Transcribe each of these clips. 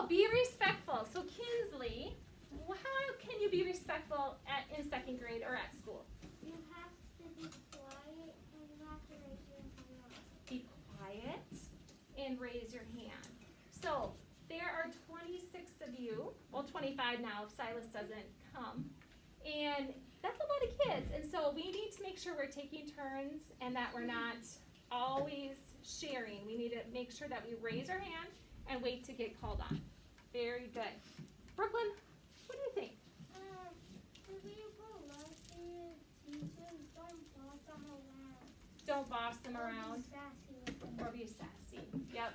be respectful. So Kinsley, how can you be respectful in second grade or at school? You have to be quiet and you have to raise your hand. Be quiet and raise your hand. So there are 26 of you, well 25 now if Silas doesn't come, and that's a lot of kids, and so we need to make sure we're taking turns and that we're not always sharing. We need to make sure that we raise our hand and wait to get called on. Very good. Brooklyn, what do you think? The people love their teachers, don't boss them around. Don't boss them around Be sassy with them. or be sassy. Yep.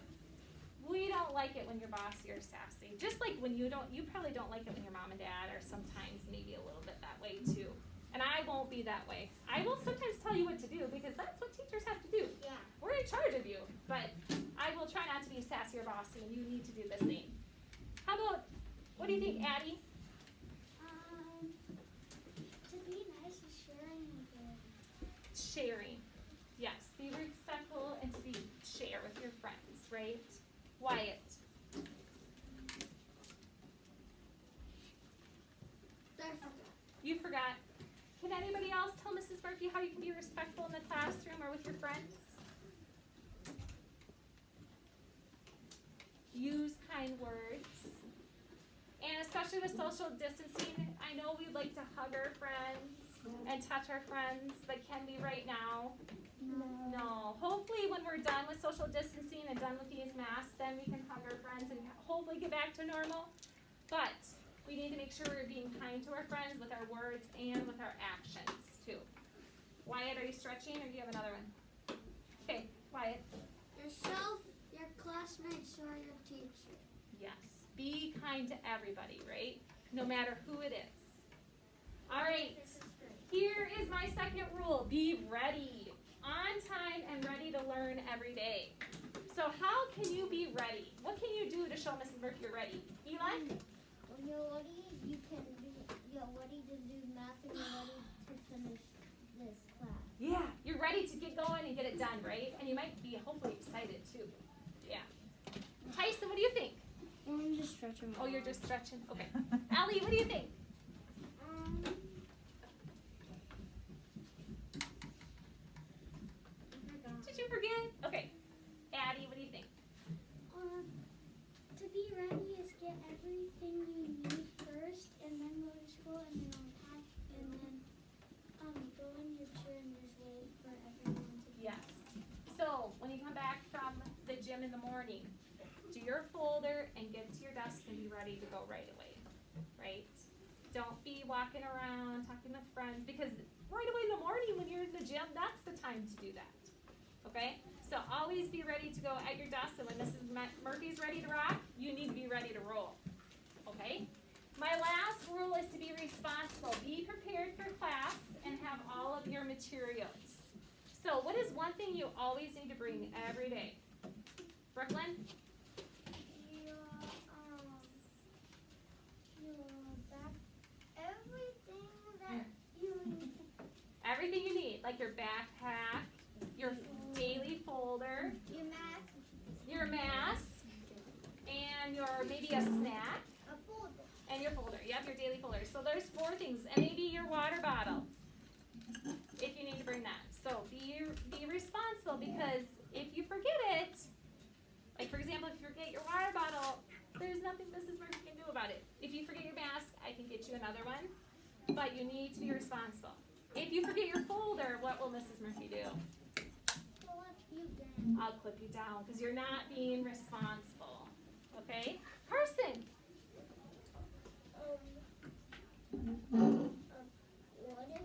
We don't like it when you're bossy or sassy. Just like when you probably don't like it when your mom and dad are sometimes maybe a little bit that way too. And I won't be that way. I will sometimes tell you what to do because that's what teachers have to do. Yeah. We're in charge of you, but I will try not to be sassy or bossy, and you need to do the same. How about, what do you think, Addie? To be nice is sharing again. Sharing. Yes, be respectful and to share with your friends, right? Wyatt. You forgot. Can anybody else tell Mrs. Murphy how you can be respectful in the classroom or with your friends? Use kind words. And especially with social distancing, I know we'd like to hug our friends and touch our friends, but can we right now? No. Hopefully when we're done with social distancing and done with these masks, then we can hug our friends and hopefully get back to normal. But we need to make sure we're being kind to our friends with our words and with our actions too. Wyatt, are you stretching or do you have another one? Okay, Wyatt. Yourself, your classmates, or your teacher. Yes. Be kind to everybody, right? No matter who it is. All right. Here is my second rule. Be ready. On time and ready to learn every day. So how can you be ready? What can you do to show Mrs. Murphy you're ready? Eli? When you're ready, you're ready to do math and you're ready to finish this class. Yeah, you're ready to get going and get it done, right? And you might be hopefully excited too. Yeah. Tyson, what do you think? I'm just stretching. Oh, you're just stretching? Okay. Allie, what do you think? Did you forget? Okay. Addie, what do you think? To be ready is get everything you need first and then go to school and then unpack and then go in your chair and just wait for everyone to Yes. So when you come back from the gym in the morning, do your folder and get to your desk and be ready to go right away. Right? Don't be walking around talking with friends because right away in the morning when you're in the gym, that's the time to do that. Okay? So always be ready to go at your desk, and when Mrs. Murphy's ready to rock, you need to be ready to roll. Okay? My last rule is to be responsible. Be prepared for class and have all of your materials. So what is one thing you always need to bring every day? Brooklyn? your back, everything that you need. Everything you need, like your backpack, your daily folder, your mask, and your maybe a snack, A folder. and your folder. Yep, your daily folder. So there's 4 things, and maybe your water bottle, if you need to bring that. So be responsible because if you forget it, like for example, if you forget your water bottle, there's nothing Mrs. Murphy can do about it. If you forget your mask, I can get you another one, but you need to be responsible. If you forget your folder, what will Mrs. Murphy do? I'll clip you down because you're not being responsible. Okay? Carson. What if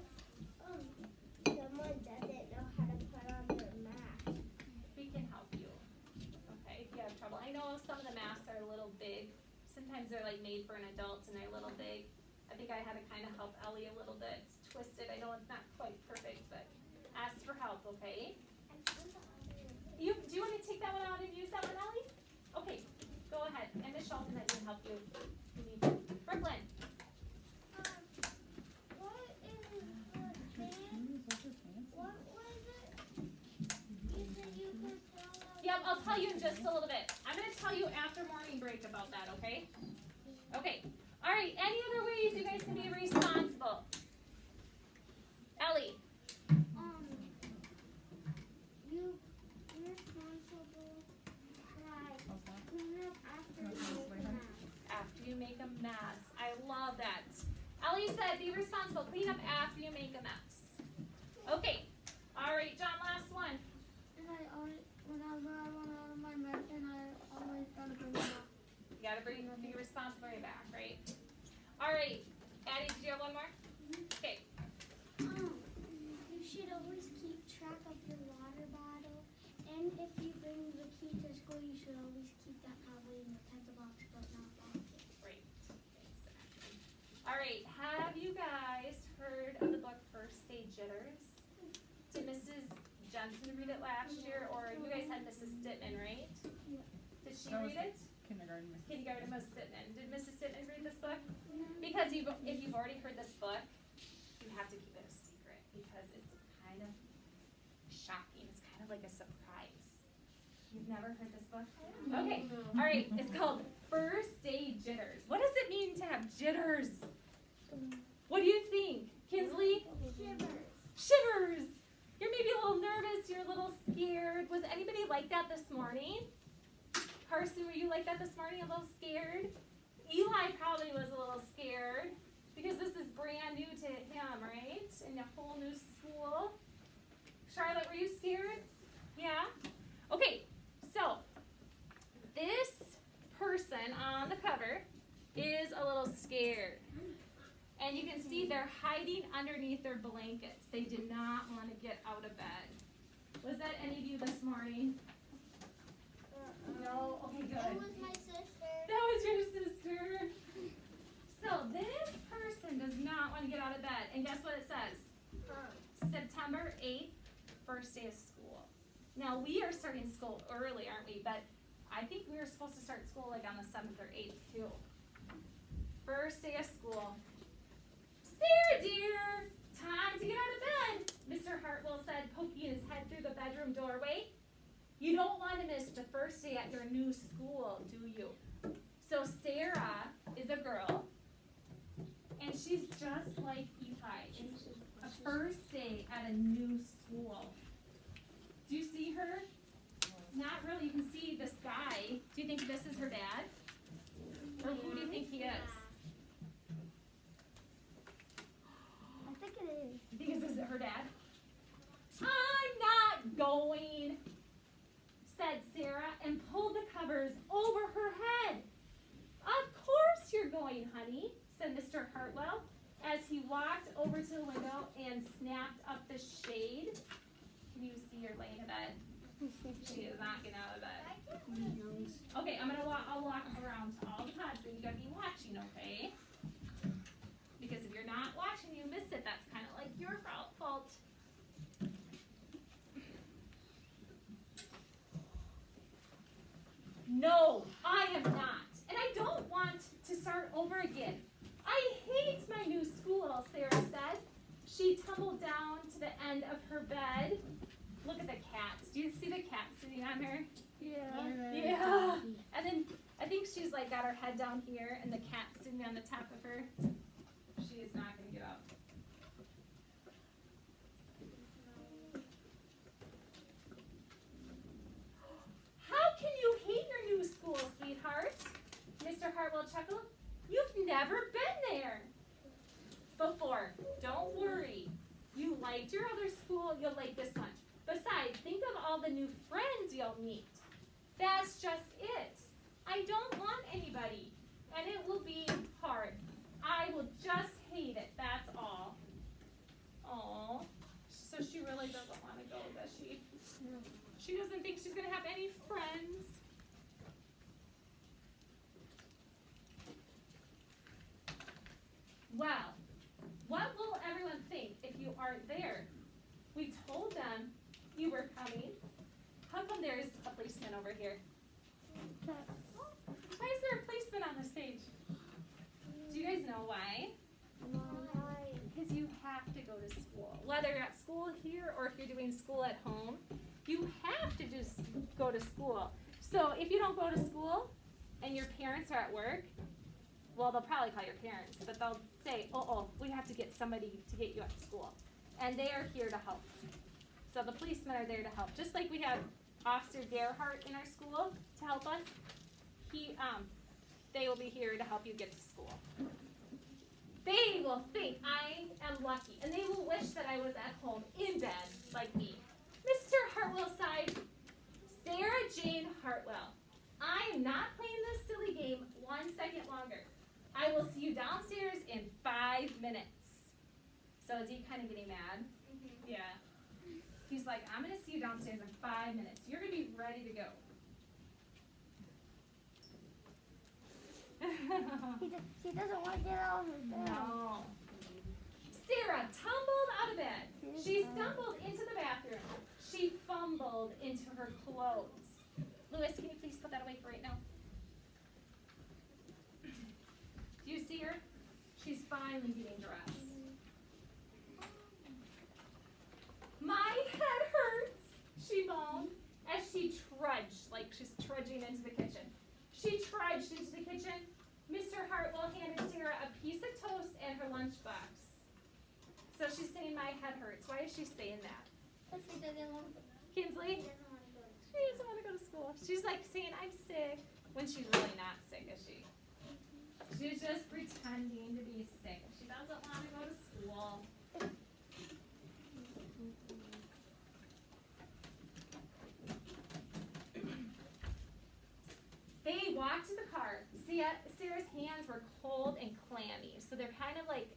someone doesn't know how to put on their mask? We can help you. Okay? If you have trouble. I know some of the masks are a little big. Sometimes they're like made for an adult and they're a little big. I think I had to kind of help Ellie a little bit. Twist it. I know it's not quite perfect, but ask for help, okay? Do you want me to take that one out and use that one, Ellie? Okay, go ahead. And Miss Shelton, I can help you. You need to. Brooklyn. What is the thing? What was it? You said you could tell us. Yep, I'll tell you in just a little bit. I'm going to tell you after morning break about that, okay? Okay. All right, any other ways you guys can be responsible? Ellie. You're responsible, like, clean up after you make a mess. After you make a mess. I love that. Ellie said be responsible. Clean up after you make a mess. Okay. All right, John, last one. And whenever I run out of my medicine, I always gotta bring it up. You gotta be responsible back, right? All right. Addie, did you have one more? Okay. You should always keep track of your water bottle. And if you bring the key to school, you should always keep that probably in your pencil box, but not lock it. Great. Exactly. All right. Have you guys heard of the book First Day Jitters? Did Mrs. Jensen read it last year, or you guys had Mrs. Stitman, right? Yeah. Did she That was read it? Kindergarten. Kindergarten Mrs. Stitman. Did Mrs. Stitman read this book? Because if you've already heard this book, you have to keep it a secret because it's kind of shocking. It's kind of like a surprise. You've never heard this book? Okay. All right. It's called First Day Jitters. What does it mean to have jitters? What do you think, Kinsley? Shivers. Shivers. You're maybe a little nervous. You're a little scared. Was anybody like that this morning? Carson, were you like that this morning? A little scared? Eli probably was a little scared because this is brand new to him, right? In a whole new school. Charlotte, were you scared? Yeah? Okay, so this person on the cover is a little scared. And you can see they're hiding underneath their blankets. They did not want to get out of bed. Was that any of you this morning? No? Okay, good. That was my sister. That was your sister. So this person does not want to get out of bed. And guess what it says? September 8th, first day of school. Now we are starting school early, aren't we? But I think we were supposed to start school like on the 7th or 8th too. First day of school. Sarah dear, time to get out of bed. Mr. Hartwell said, poking his head through the bedroom doorway. You don't want to miss the first day at your new school, do you? So Sarah is a girl, and she's just like Eli. It's a first day at a new school. Do you see her? Not really. You can see this guy. Do you think this is her dad? Or who do you think he is? I think it is. You think this is her dad? I'm not going, said Sarah and pulled the covers over her head. Of course you're going, honey, said Mr. Hartwell as he walked over to the window and snapped up the shade. Can you see her laying in bed? She is not getting out of bed. Okay, I'll walk around to all the pods, but you gotta be watching, okay? Because if you're not watching, you miss it. That's kind of like your fault. No, I am not. And I don't want to start over again. I hate my new school, Sarah said. She tumbled down to the end of her bed. Look at the cats. Do you see the cat sitting on her? Yeah. Yeah. And then I think she's like got her head down here and the cat's sitting on the top of her. She is not going to get up. How can you hate your new school, sweetheart? Mr. Hartwell chuckled. You've never been there before. Don't worry. You liked your other school, you'll like this one. Besides, think of all the new friends you'll meet. That's just it. I don't want anybody, and it will be hard. I will just hate it, that's all. Aw, so she really doesn't want to go, does she? She doesn't think she's going to have any friends. Well, what will everyone think if you aren't there? We told them you were coming. How come there's a policeman over here? Why is there a policeman on the stage? Do you guys know why? Because you have to go to school. Whether you're at school here or if you're doing school at home, you have to go to school. So if you don't go to school and your parents are at work, well, they'll probably call your parents, but they'll say, we have to get somebody to get you at school. And they are here to help. So the policemen are there to help. Just like we have Officer Gerhardt in our school to help us, they will be here to help you get to school. They will think I am lucky, and they will wish that I was at home in bed like me. Mr. Hartwell sighed, Sarah Jane Hartwell, I am not playing this silly game 1 second longer. I will see you downstairs in 5 minutes. So is he kind of getting mad? Mm-hmm. Yeah. He's like, I'm going to see you downstairs in 5 minutes. You're going to be ready to go. She doesn't want to get out of bed. No. Sarah tumbled out of bed. She stumbled into the bathroom. She fumbled into her clothes. Louis, can you please put that away for right now? Do you see her? She's finally getting dressed. My head hurts, she moaned as she trudged, like she's trudging into the kitchen. She trudged into the kitchen. Mr. Hartwell handed Sarah a piece of toast and her lunchbox. So she's saying my head hurts. Why is she saying that? Because she doesn't want to. Kinsley? She doesn't want to go to school. She doesn't want to go to school. She's like saying I'm sick when she's really not sick, is she? She's just pretending to be sick. She doesn't want to go to school. They walked to the car. Sarah's hands were cold and clammy. So they're kind of like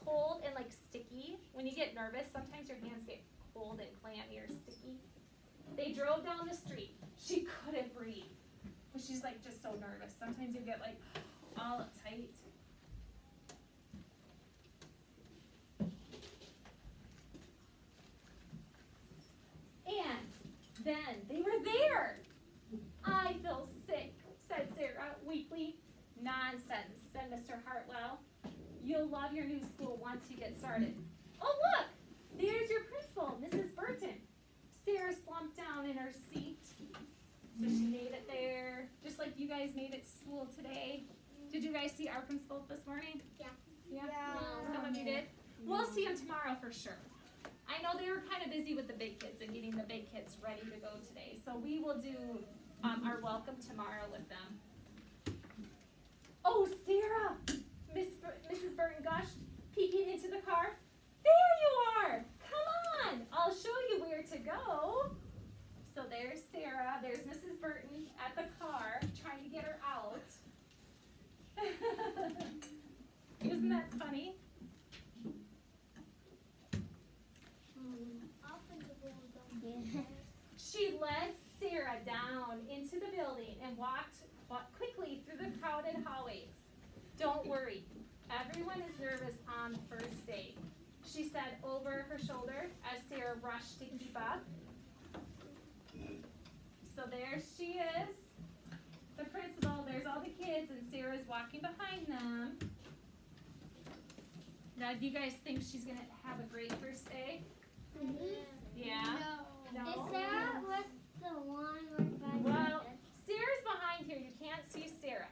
cold and like sticky. When you get nervous, sometimes your hands get cold and clammy or sticky. They drove down the street. She couldn't breathe. But she's like just so nervous. Sometimes you get like all uptight. And then they were there. I feel sick, said Sarah weakly. Nonsense, said Mr. Hartwell. You'll love your new school once you get started. Oh, look! There's your principal, Mrs. Burton. Sarah slumped down in her seat. So she made it there, just like you guys made it to school today. Did you guys see our principal this morning? Yeah. Yeah? Yeah. Some of you did? We'll see him tomorrow for sure. I know they were kind of busy with the big kids and getting the big kids ready to go today. So we will do our welcome tomorrow with them. Oh, Sarah! Mrs. Burton gushed, peeking into the car. There you are! Come on! I'll show you where to go. So there's Sarah. There's Mrs. Burton at the car, trying to get her out. Isn't that funny? She led Sarah down into the building and walked quickly through the crowded hallways. Don't worry, everyone is nervous on the first day, she said over her shoulder as Sarah rushed to keep up. So there she is, the principal, there's all the kids, and Sarah's walking behind them. Now, do you guys think she's going to have a great first day? Yeah? No? Is Sarah with the one right by Well, Sarah's behind here. You can't see Sarah.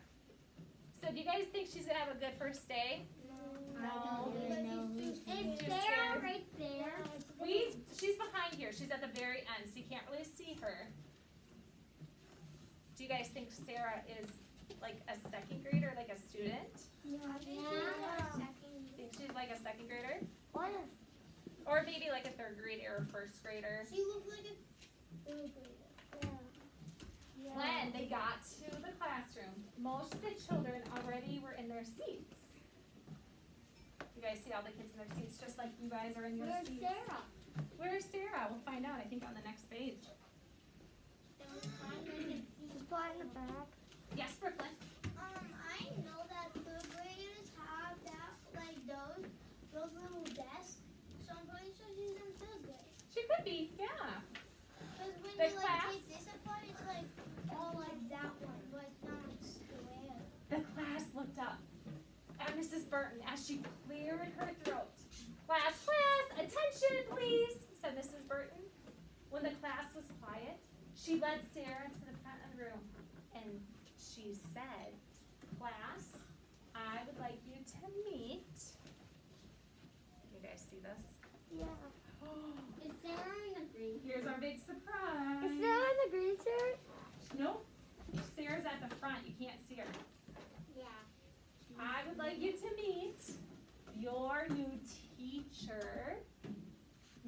So do you guys think she's going to have a good first day? No. Is Sarah right there? She's behind here. She's at the very end, so you can't really see her. Do you guys think Sarah is like a second grader, like a student? Yeah. Think she's like a second grader? What? Or maybe like a third grader or first grader? She looks like a third grader. Yeah. When they got to the classroom, most of the children already were in their seats. You guys see all the kids in their seats just like you guys are in your Where's seats? Sarah? Where's Sarah? We'll find out, I think, on the next page. She's flying in the back. Yes, Brooklyn? I know that third graders have that, like those little desks. So I'm pretty sure she's in third grade. She could be, yeah. Because when The you class? take this apart, it's like all like that one, but it's not like square. The class looked up at Mrs. Burton as she cleared her throat. Class, attention please, said Mrs. Burton. When the class was quiet, she led Sarah to the front room and she said, class, I would like you to meet. You guys see this? Yeah. Is Sarah in the green? Here's our big surprise. Is Sarah in the green shirt? Nope. Sarah's at the front. You can't see her. Yeah. I would like you to meet your new teacher,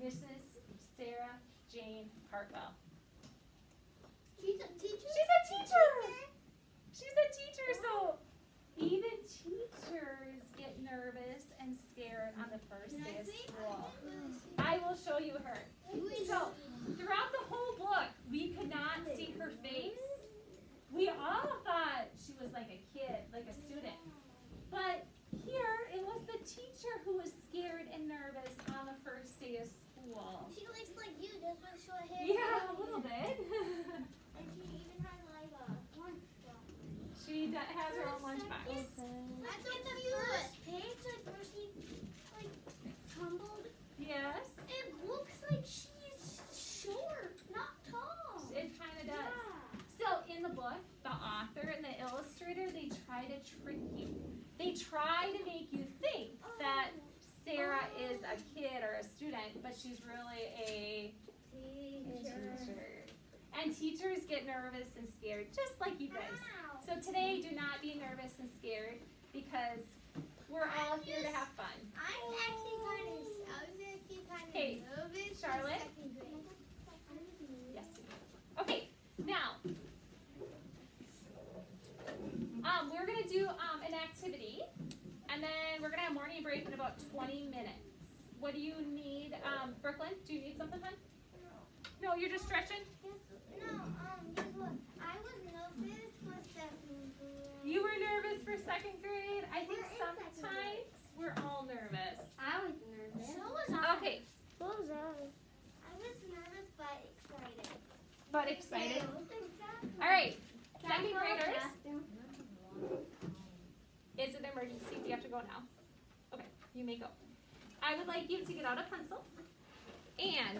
Mrs. Sarah Jane Hartwell. She's a teacher? She's a teacher! She's a teacher, so even teachers get nervous and scared on the first day of school. I will show you her. So, throughout the whole book, we could not see her face. We all thought she was like a kid, like a student. But here, it was the teacher who was scared and nervous on the first day of school. She looks like you, just with short hair. Yeah, a little bit. And she even has like a lunchbox. She has her own lunchbox. That's so cute. First page, like where she like tumbled. Yes, It looks like she's short, not tall. it kind of does. So in the book, the author and the illustrator, they try to trick you. They try to make you think that Sarah is a kid or a student, but she's really a teacher. And teachers get nervous and scared, just like you guys. So today, do not be nervous and scared because we're all here to have fun. I'm actually kind Hey, of nervous. Charlotte? Yes. Okay, now, we're gonna do an activity, and then we're gonna have morning break in about 20 minutes. What do you need, Brooklyn? Do you need something, hon? No, you're just stretching? No, guess what? I was nervous for second grade. You were nervous for second grade? I think We're in second sometimes we're all nervous. I was nervous. So was I. Okay, So was I. I was nervous but excited. but excited? Exactly. All right, second graders. Is it an emergency? Do you have to go now? Okay, you may go. I would like you to get out a pencil and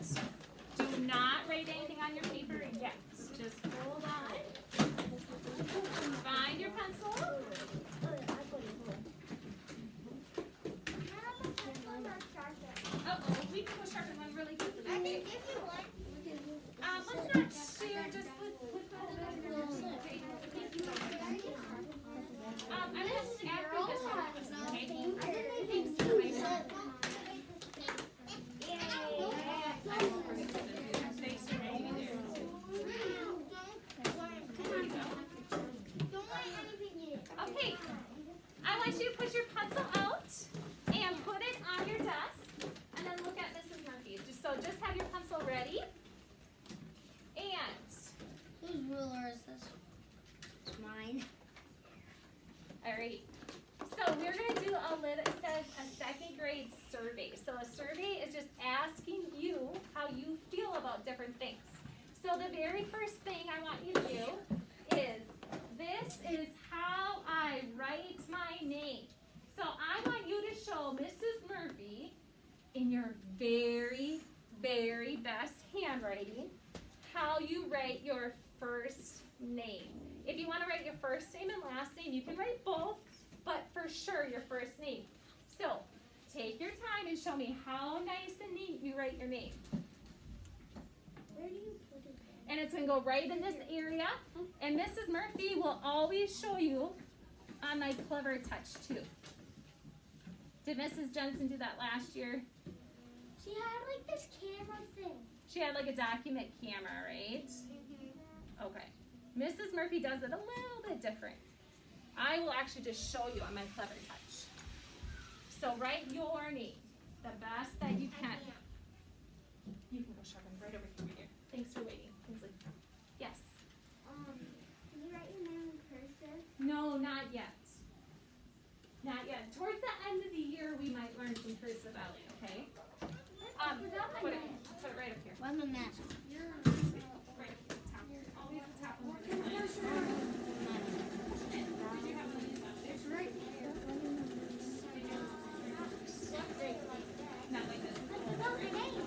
do not write anything on your paper yet. Just hold on. Find your pencil. Uh-oh, we can go sharpen one really quickly. I think if you want, Let's not share just with the okay? Thank you. I'm gonna after this one, okay? Thanks for my help. Thanks for making me there. don't write anything yet. Okay, I want you to put your pencil out and put it on your desk, and then look at Mrs. Murphy. Just have your pencil ready. And Whose ruler is this? It's mine. all right. So we're gonna do it says a second grade survey. So a survey is just asking you how you feel about different things. So the very first thing I want you to do is, this is how I write my name. So I want you to show Mrs. Murphy in your very, very best handwriting how you write your first name. If you want to write your first name and last name, you can write both, but for sure your first name. So take your time and show me how nice and neat you write your name. Where do you put it? And it's going to go right in this area. And Mrs. Murphy will always show you on my Clever Touch too. Did Mrs. Jensen do that last year? She had like this camera thing. She had like a document camera, right? Okay. Mrs. Murphy does it a little bit different. I will actually just show you on my Clever Touch. So write your name, the best that you can. You can go sharpen right over here, right here. Thanks for waiting, Kinsley. Yes. Can you write your name in cursive? No, not yet. Not yet. Towards the end of the year, we might learn some cursive, Ellie, okay? Put it right up here. Where's my mask? Right up here, top. Always the top one. Did you have one of these out there? It's right here. Not like this. No, my name.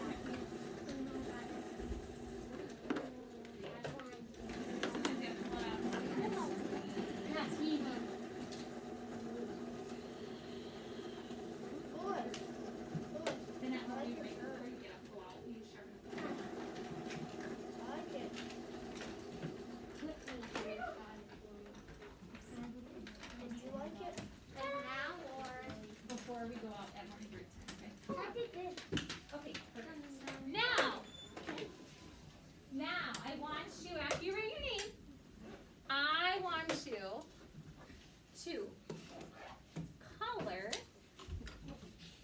Sometimes you have to pull it to color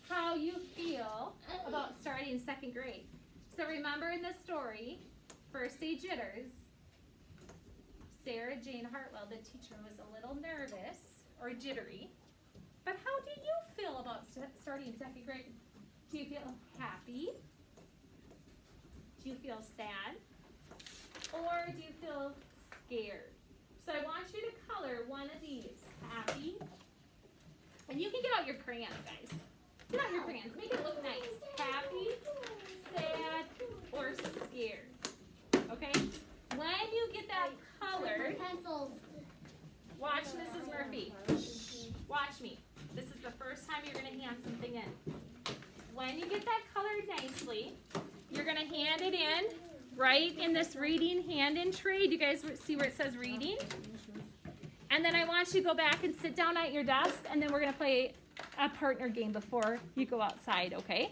how you feel about starting second grade. So remember in the story, first day jitters, Sarah Jane Hartwell, the teacher, was a little nervous or jittery. But how do you feel about starting second grade? Do you feel happy? Do you feel sad? Or do you feel scared? So I want you to color one of these. Happy. And you can get out your crayons, guys. Get out your crayons. Make it look nice. Happy, sad, or scared. Okay? When you get that colored, Pencils. watch Mrs. Murphy. Watch me. This is the first time you're going to hand something in. When you get that colored nicely, you're going to hand it in right in this reading hand-in tray. Do you guys see where it says reading? And then I want you to go back and sit down at your desk, and then we're going to play a partner game before you go outside, okay?